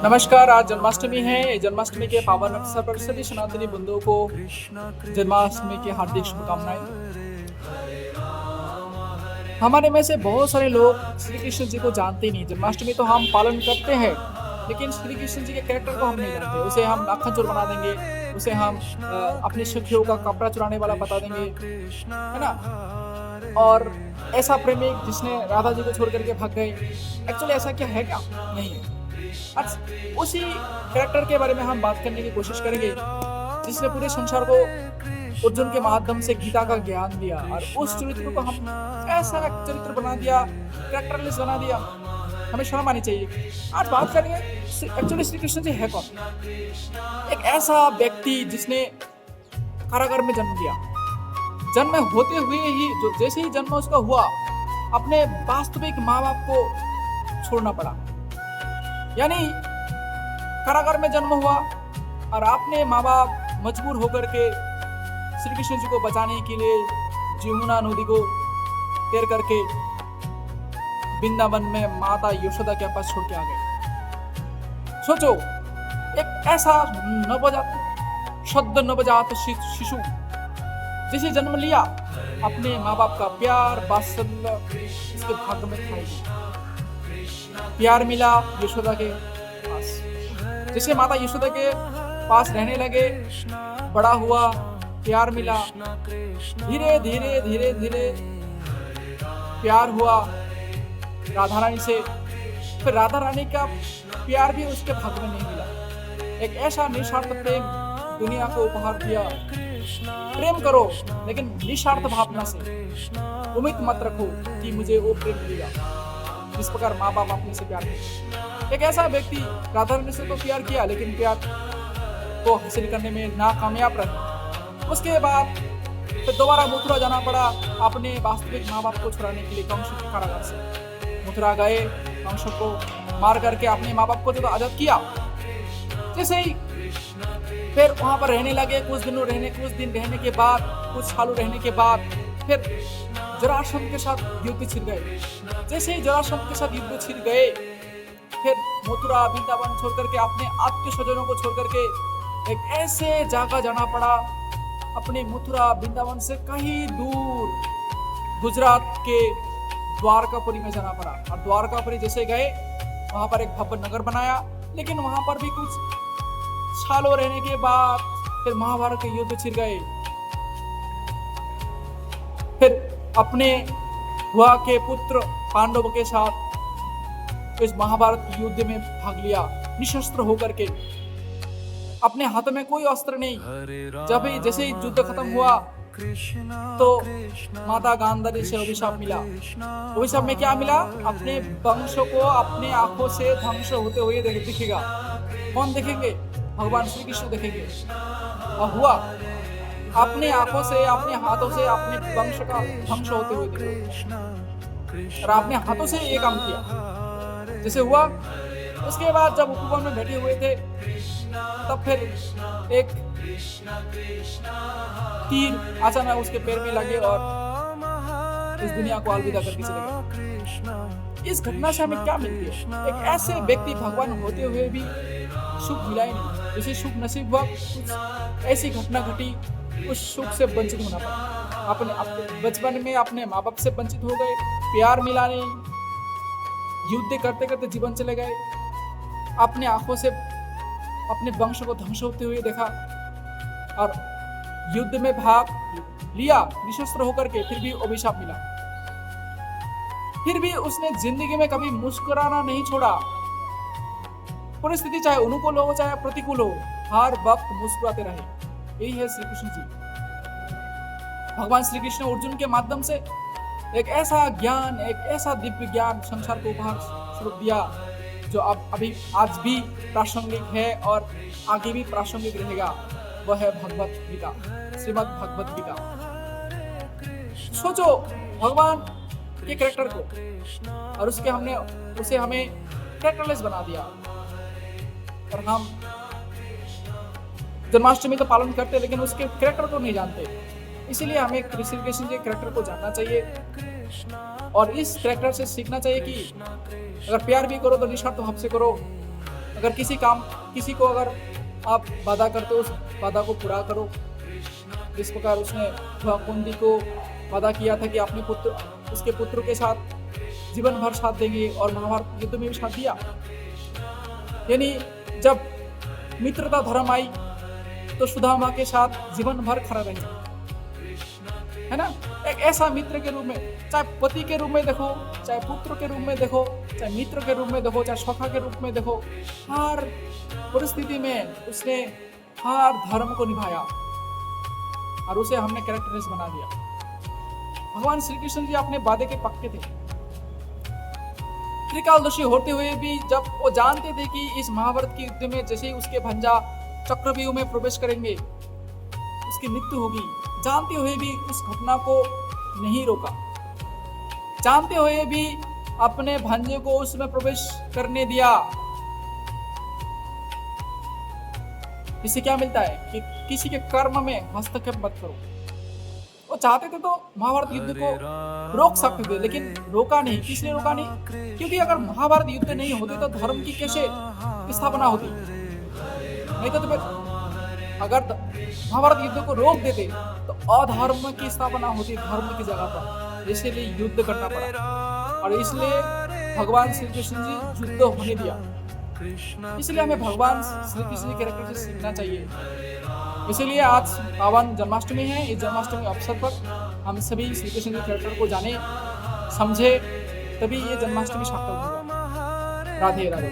नमस्कार। आज जन्माष्टमी है। जन्माष्टमी के पावन अवसर पर सभी सनातनी बंधुओं को जन्माष्टमी की हार्दिक शुभकामनाएं। हमारे में से बहुत सारे लोग श्री कृष्ण जी को जानते नहीं। जन्माष्टमी तो हम पालन करते हैं, लेकिन श्री कृष्ण जी के कैरेक्टर को हम नहीं जानते। उसे हम नाखन चोर बना देंगे, उसे हम अपनी सखियों का कपड़ा चुराने वाला बता देंगे, है ना। और ऐसा प्रेमिक जिसने राधा जी को छोड़ करके भाग गए, एक्चुअली ऐसा क्या है? क्या नहीं है। आज उसी कैरेक्टर के बारे में हम बात करने की कोशिश करेंगे जिसने पूरे संसार को अर्जुन के माध्यम से गीता का ज्ञान दिया, और उस चरित्र को हम ऐसा चरित्र बना दिया, कैरेक्टरलेस बना दिया, हमें शर्म आनी चाहिए। आज बात करेंगे एक्चुअली श्री कृष्ण जी है कौन। एक ऐसा व्यक्ति जिसने कारागार में जन्म लिया। जन्म होते हुए ही जो जैसे ही जन्म उसका हुआ, अपने वास्तविक माँ बाप को छोड़ना पड़ा। यानी कारागार में जन्म हुआ और अपने माँ बाप मजबूर होकर के श्री कृष्ण जी को बचाने के लिए यमुना नदी को तैर करके वृंदावन में माता यशोदा के पास छोड़ के आ गए। सोचो, एक ऐसा सद्य नवजात शिशु जिसे जन्म लिया, अपने माँ बाप का प्यार वात्सल्य इसके भाग्य में था। प्यार मिला यशोदा के पास, जैसे माता यशोदा के पास रहने लगे, बड़ा हुआ, प्यार मिला। धीरे धीरे धीरे धीरे प्यार हुआ राधा रानी से। फिर राधा रानी का प्यार भी उसके भाग्य में नहीं मिला। एक ऐसा निस्वार्थ प्रेम दुनिया को उपहार दिया। प्रेम करो लेकिन निस्वार्थ भावना से। उम्मीद मत रखो कि मुझे वो प्रेम मिलेगा जिस प्रकार माँ बाप अपने से प्यार करते। एक ऐसा व्यक्ति राधा रानी से तो प्यार किया, लेकिन प्यार को हासिल करने में नाकामयाब रहे। उसके बाद फिर दोबारा मथुरा जाना पड़ा अपने वास्तविक माँ बाप को छुड़ाने के लिए कंस के कारागार से। मथुरा गए, कंस को मार करके अपने माँ बाप को जब आजाद किया, जैसे ही फिर वहां पर रहने लगे। कुछ दिन रहने के बाद, कुछ सालों रहने के बाद फिर जरासंध के साथ युद्ध छिड़ गए। जैसे ही जरासंध के साथ युद्ध छिड़ गए, फिर मथुरा वृंदावन छोड़ करके अपने आत्मीय स्वजनों को छोड़ करके एक ऐसे जगह जाना पड़ा, अपने मथुरा वृंदावन से कहीं दूर गुजरात के द्वारकापुरी में जाना पड़ा। और द्वारकापुरी जैसे गए, वहां पर एक भव्य नगर बनाया, लेकिन वहां पर भी कुछ सालों रहने के बाद फिर महाभारत के युद्ध छिड़ गए। फिर अपने हुआ के पुत्र पांडवों के साथ इस महाभारत युद्ध में भाग लिया, निशस्त्र होकर के। अपने हाथ में कोई अस्त्र नहीं। जब जैसे ही युद्ध खत्म हुआ तो माता गांधारी से अभिशाप मिला। अभिशाप में क्या मिला? अपने वंश को अपने आंखों से ध्वंस होते हुए दिखेगा। कौन देखेंगे? भगवान श्री कृष्ण देखेंगे। और हुआ, अपने आंखों से, अपने हाथों से अपने वंश का ध्वंस होते हुए देखा, और अपने हाथों से ये काम किया जैसे हुआ। उसके बाद जब उपवन में बैठे हुए थे, तब फिर एक तीर अचानक उसके पैर में लगे और इस दुनिया को अलविदा करके चले गए। इस घटना से हमें क्या मिलती है? एक ऐसे व्यक्ति भगवान होते हुए भी सुख मिला ही नहीं। जैसे सुख नसीब हुआ, कुछ ऐसी घटना घटी, उस सुख से वंचित होना पड़ा। अपने बचपन में अपने माँ बाप से वंचित हो गए, प्यार मिला नहीं, युद्ध करते करते जीवन चले गए, अपने आंखों से अपने वंश को ध्वंस होते हुए देखा, और युद्ध में भाग लिया निशस्त्र होकर के, फिर भी अभिशाप मिला। फिर भी उसने जिंदगी में कभी मुस्कुराना नहीं छोड़ा। परिस्थिति चाहे अनुकूल हो चाहे प्रतिकूल हो, हर वक्त मुस्कुराते रहे। यही है श्री कृष्ण जी। भगवान श्री कृष्ण अर्जुन के माध्यम से एक ऐसा ज्ञान, एक ऐसा दिव्य ज्ञान संसार को उपहार स्वरूप दिया, जो अभी आज भी प्रासंगिक है और आगे भी प्रासंगिक रहेगा। वह है भगवत गीता, श्रीमद् भगवत गीता। सोचो, भगवान के कैरेक्टर को, और उसे हमें कैरेक्टरलेस बना दिया। और हम जन्माष्टमी तो पालन करते, लेकिन उसके कैरेक्टर को नहीं जानते। इसीलिए हमें श्री कृष्ण के कैरेक्टर को जानना चाहिए और इस कैरेक्टर से सीखना चाहिए कि अगर प्यार भी करो तो निस्वार्थ भाव से करो, अगर किसी को अगर आप वादा करते हो, उस वादा को पूरा करो। जिस प्रकार उसने कुंती को वादा किया था कि अपने उसके पुत्र के साथ जीवन भर साथ देंगे, और महाभारत युद्ध में भी साथ दिया। यानी जब मित्रता धर्म आई तो सुदामा के साथ जीवन भर खड़ा रहेंगे, है ना। एक ऐसा मित्र के रूप में, चाहे पति के रूप में देखो, चाहे पुत्र के रूप में देखो, चाहे मित्र के रूप में देखो, चाहे सखा के रूप में देखो, हर परिस्थिति में उसने हर धर्म को निभाया और उसे हमने कैरेक्टरिस्ट बना दिया। भगवान श्री कृष्ण जी अपने वादे के पक्के थे। त्रिकालदर्शी होते हुए भी जब वो जानते थे कि इस महाभारत के युद्ध में जैसे ही उसके भंजा चक्रव्यूह में प्रवेश करेंगे उसकी मृत्यु होगी, जानते हुए भी उस घटना को नहीं रोका, जानते हुए भी अपने भांजे को उसमें प्रवेश करने दिया। इससे क्या मिलता है कि किसी के कर्म में हस्तक्षेप मत करो। वो चाहते थे तो महाभारत युद्ध को रोक सकते थे, लेकिन रोका नहीं। किसने रोका नहीं? क्योंकि अगर महाभारत युद्ध नहीं होते तो धर्म की कैसे स्थापना होती? नहीं तो फिर अगर महाभारत युद्ध को रोक देते तो अधर्म की स्थापना होती धर्म की जगह पर। इसलिए युद्ध करना पड़ा, और इसलिए भगवान श्री कृष्ण जी युद्ध होने दिया। इसलिए हमें भगवान श्री कृष्ण जी कैरेक्टर से सीखना चाहिए। इसीलिए आज पावन जन्माष्टमी है। इस जन्माष्टमी अवसर पर हम सभी श्री कृष्ण जी कैरेक्टर को जाने समझे, तभी ये जन्माष्टमी सार्थक होगा। राधे राधे।